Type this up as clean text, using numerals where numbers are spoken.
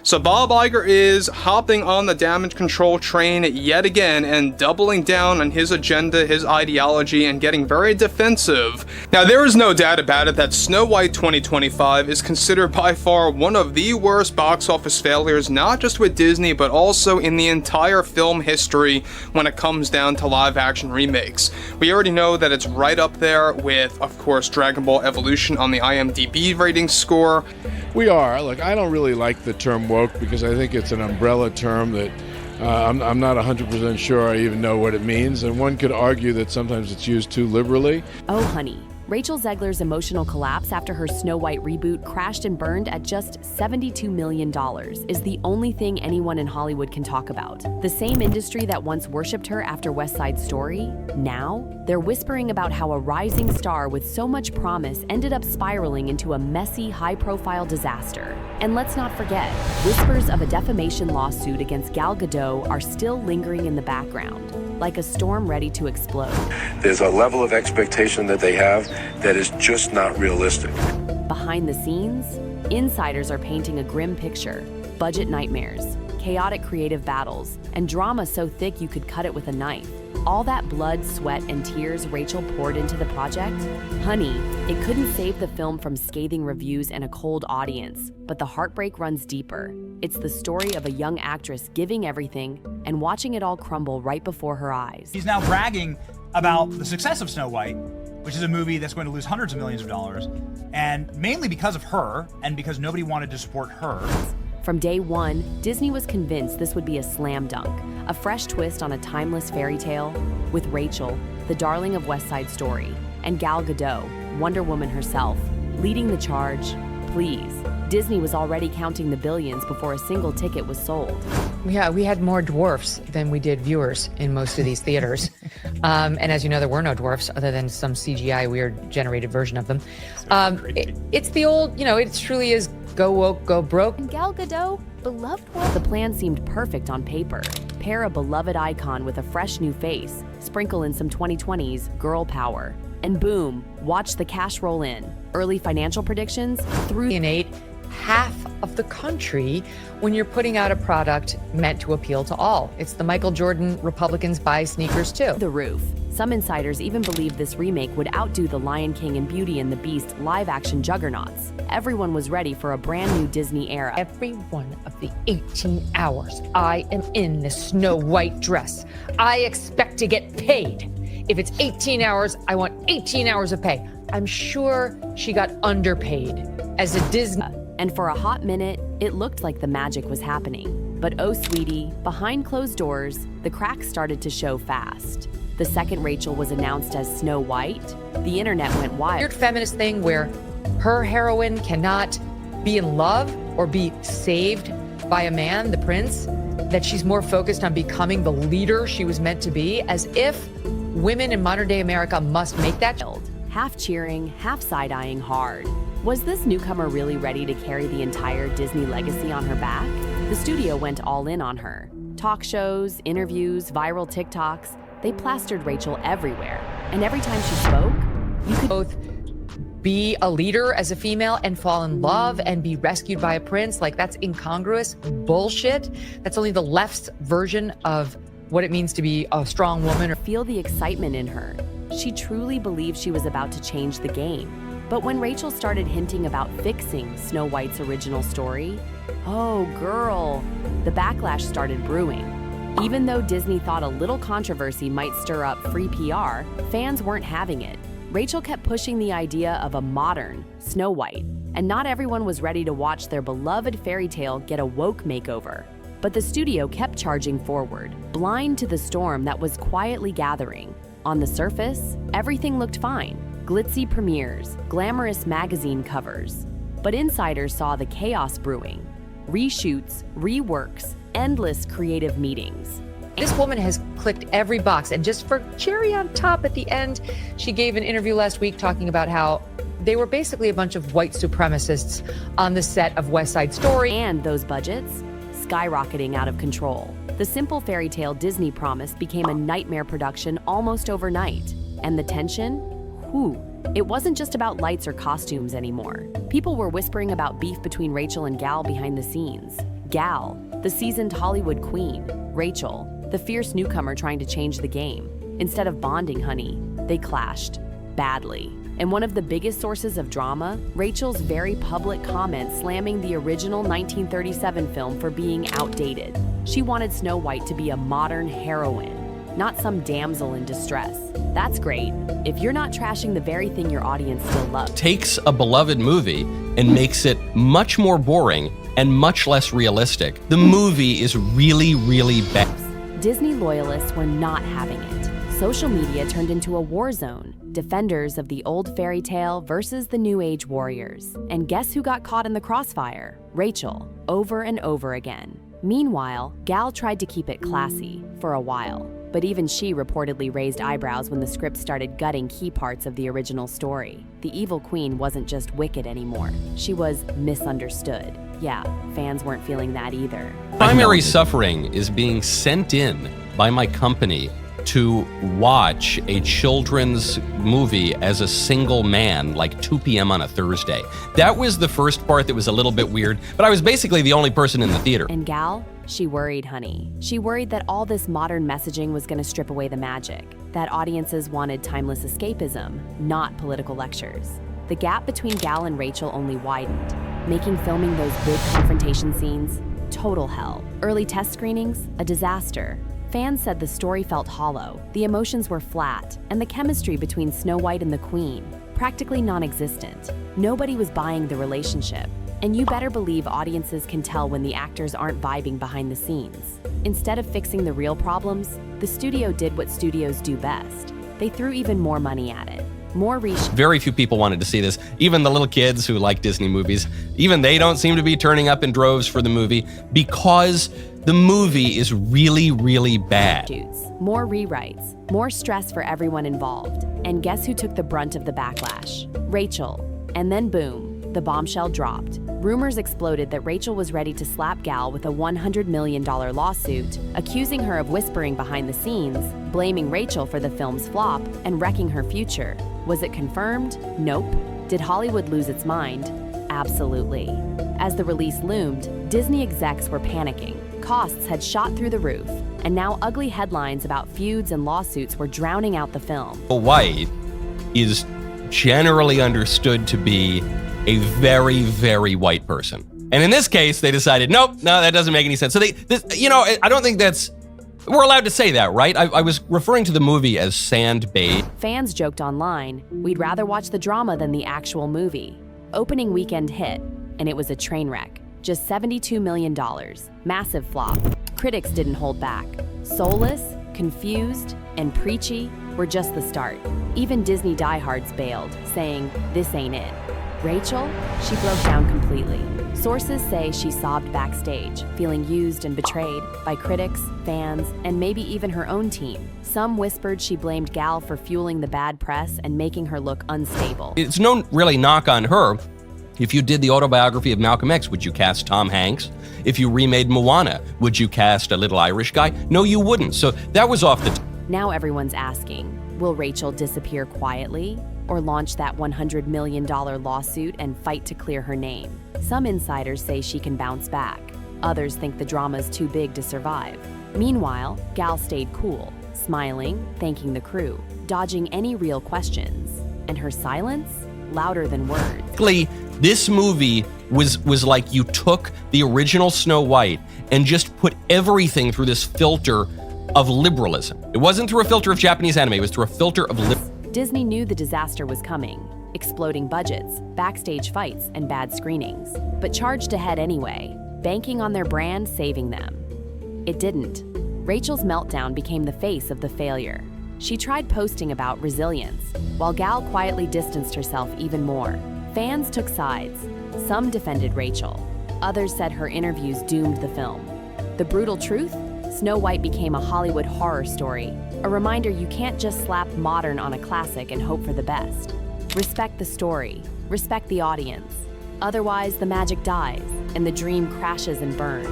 So Bob Iger is hopping on the damage control train yet again and doubling down on his agenda, his ideology, and getting very defensive. Now, there is no doubt about it that Snow White 2025 is considered by far one of the worst box office failures, not just with Disney, but also in the entire film history when it comes down to live action remakes. We already know that it's right up there with, of course, Dragon Ball Evolution on the IMDb rating score. We are. Look, I don't really like the term woke because I think it's an umbrella term that I'm not 100% sure I even know what it means, and one could argue that sometimes it's used too liberally. Oh, honey. Rachel Zegler's emotional collapse after her Snow White reboot crashed and burned at just $72 million is the only thing anyone in Hollywood can talk about. The same industry that once worshipped her after West Side Story, now they're whispering about how a rising star with so much promise ended up spiraling into a messy, high-profile disaster. And let's not forget, whispers of a defamation lawsuit against Gal Gadot are still lingering in the background, like a storm ready to explode. There's a level of expectation that they have that is just not realistic. Behind the scenes, insiders are painting a grim picture: budget nightmares, chaotic creative battles, and drama so thick you could cut it with a knife. All that blood, sweat, and tears Rachel poured into the project? Honey, it couldn't save the film from scathing reviews and a cold audience, but the heartbreak runs deeper. It's the story of a young actress giving everything and watching it all crumble right before her eyes. He's now bragging about the success of Snow White, which is a movie that's going to lose hundreds of millions of dollars, and mainly because of her, and because nobody wanted to support her. From day one, Disney was convinced this would be a slam dunk, a fresh twist on a timeless fairy tale, with Rachel, the darling of West Side Story, and Gal Gadot, Wonder Woman herself, leading the charge. Please, Disney was already counting the billions before a single ticket was sold. Yeah, we had more dwarfs than we did viewers in most of these theaters. And as you know, there were no dwarfs other than some CGI weird generated version of them. It's the old, it truly is go woke, go broke. And Gal Gadot, beloved one. The plan seemed perfect on paper. Pair a beloved icon with a fresh new face, sprinkle in some 2020s girl power, and boom, watch the cash roll in. Early financial predictions through alienate half of the country when you're putting out a product meant to appeal to all. It's the Michael Jordan Republicans buy sneakers too. The roof. Some insiders even believed this remake would outdo The Lion King and Beauty and the Beast live-action juggernauts. Everyone was ready for a brand new Disney era. Every one of the 18 hours I am in the Snow White dress, I expect to get paid. If it's 18 hours, I want 18 hours of pay. I'm sure she got underpaid as a Disney. And for a hot minute, it looked like the magic was happening. But oh sweetie, behind closed doors, the cracks started to show fast. The second Rachel was announced as Snow White, the internet went wild. Weird feminist thing where her heroine cannot be in love or be saved by a man, the prince, that she's more focused on becoming the leader she was meant to be, as if women in modern day America must make that. Half cheering, half side-eyeing hard. Was this newcomer really ready to carry the entire Disney legacy on her back? The studio went all in on her. Talk shows, interviews, viral TikToks, they plastered Rachel everywhere. And every time she spoke, you could both be a leader as a female and fall in love and be rescued by a prince. Like, that's incongruous bullshit. That's only the left's version of what it means to be a strong woman. Feel the excitement in her. She truly believed she was about to change the game. But when Rachel started hinting about fixing Snow White's original story, oh girl, the backlash started brewing. Even though Disney thought a little controversy might stir up free PR, fans weren't having it. Rachel kept pushing the idea of a modern Snow White, and not everyone was ready to watch their beloved fairy tale get a woke makeover. But the studio kept charging forward, blind to the storm that was quietly gathering. On the surface, everything looked fine. Glitzy premieres, glamorous magazine covers. But insiders saw the chaos brewing. Reshoots, reworks, endless creative meetings. This woman has clicked every box, and just for cherry on top at the end, she gave an interview last week talking about how they were basically a bunch of white supremacists on the set of West Side Story. And those budgets skyrocketing out of control. The simple fairy tale Disney promised became a nightmare production almost overnight. And the tension? Whew. It wasn't just about lights or costumes anymore. People were whispering about beef between Rachel and Gal behind the scenes. Gal, the seasoned Hollywood queen. Rachel, the fierce newcomer trying to change the game. Instead of bonding, honey, they clashed. Badly. And one of the biggest sources of drama, Rachel's very public comment slamming the original 1937 film for being outdated. She wanted Snow White to be a modern heroine, not some damsel in distress. That's great, if you're not trashing the very thing your audience still loves. Takes a beloved movie and makes it much more boring and much less realistic. The movie is really, really bad. Disney loyalists were not having it. Social media turned into a war zone. Defenders of the old fairy tale versus the new age warriors. And guess who got caught in the crossfire? Rachel, over and over again. Meanwhile, Gal tried to keep it classy for a while, but even she reportedly raised eyebrows when the script started gutting key parts of the original story. The evil queen wasn't just wicked anymore. She was misunderstood. Yeah, fans weren't feeling that either. Primary suffering is being sent in by my company to watch a children's movie as a single man, like 2 p.m. on a Thursday. That was the first part that was a little bit weird, but I was basically the only person in the theater. And Gal, she worried, honey. She worried that all this modern messaging was gonna strip away the magic, that audiences wanted timeless escapism, not political lectures. The gap between Gal and Rachel only widened, making filming those big confrontation scenes total hell. Early test screenings, a disaster. Fans said the story felt hollow, the emotions were flat, and the chemistry between Snow White and the Queen practically non-existent. Nobody was buying the relationship, and you better believe audiences can tell when the actors aren't vibing behind the scenes. Instead of fixing the real problems, the studio did what studios do best. They threw even more money at it. More Very few people wanted to see this. Even the little kids who like Disney movies, even they don't seem to be turning up in droves for the movie because the movie is really, really bad. More rewrites, more stress for everyone involved. And guess who took the brunt of the backlash? Rachel. And then boom, the bombshell dropped. Rumors exploded that Rachel was ready to slap Gal with a $100 million lawsuit, accusing her of whispering behind the scenes, blaming Rachel for the film's flop, and wrecking her future. Was it confirmed? Nope. Did Hollywood lose its mind? Absolutely. As the release loomed, Disney execs were panicking. Costs had shot through the roof, and now ugly headlines about feuds and lawsuits were drowning out the film. White is generally understood to be a very, very white person. And in this case, they decided, nope, no, that doesn't make any sense. So I don't think we're allowed to say that, right? I was referring to the movie as sand-bait. Fans joked online, we'd rather watch the drama than the actual movie. Opening weekend hit, and it was a train wreck. Just $72 million, massive flop. Critics didn't hold back. Soulless, confused, and preachy were just the start. Even Disney diehards bailed, saying, this ain't it. Rachel, she broke down completely. Sources say she sobbed backstage, feeling used and betrayed by critics, fans, and maybe even her own team. Some whispered she blamed Gal for fueling the bad press and making her look unstable. It's no really knock on her. If you did the autobiography of Malcolm X, would you cast Tom Hanks? If you remade Moana, would you cast a little Irish guy? No, you wouldn't. So that was off the Now everyone's asking, will Rachel disappear quietly or launch that $100 million lawsuit and fight to clear her name? Some insiders say she can bounce back. Others think the drama's too big to survive. Meanwhile, Gal stayed cool, smiling, thanking the crew, dodging any real questions. And her silence? Louder than words. This movie was like you took the original Snow White and just put everything through this filter of liberalism. It wasn't through a filter of Japanese anime, it was through a filter of liberalism. Disney knew the disaster was coming. Exploding budgets, backstage fights, and bad screenings. But charged ahead anyway, banking on their brand saving them. It didn't. Rachel's meltdown became the face of the failure. She tried posting about resilience, while Gal quietly distanced herself even more. Fans took sides. Some defended Rachel. Others said her interviews doomed the film. The brutal truth? Snow White became a Hollywood horror story, a reminder you can't just slap modern on a classic and hope for the best. Respect the story, respect the audience. Otherwise, the magic dies, and the dream crashes and burns.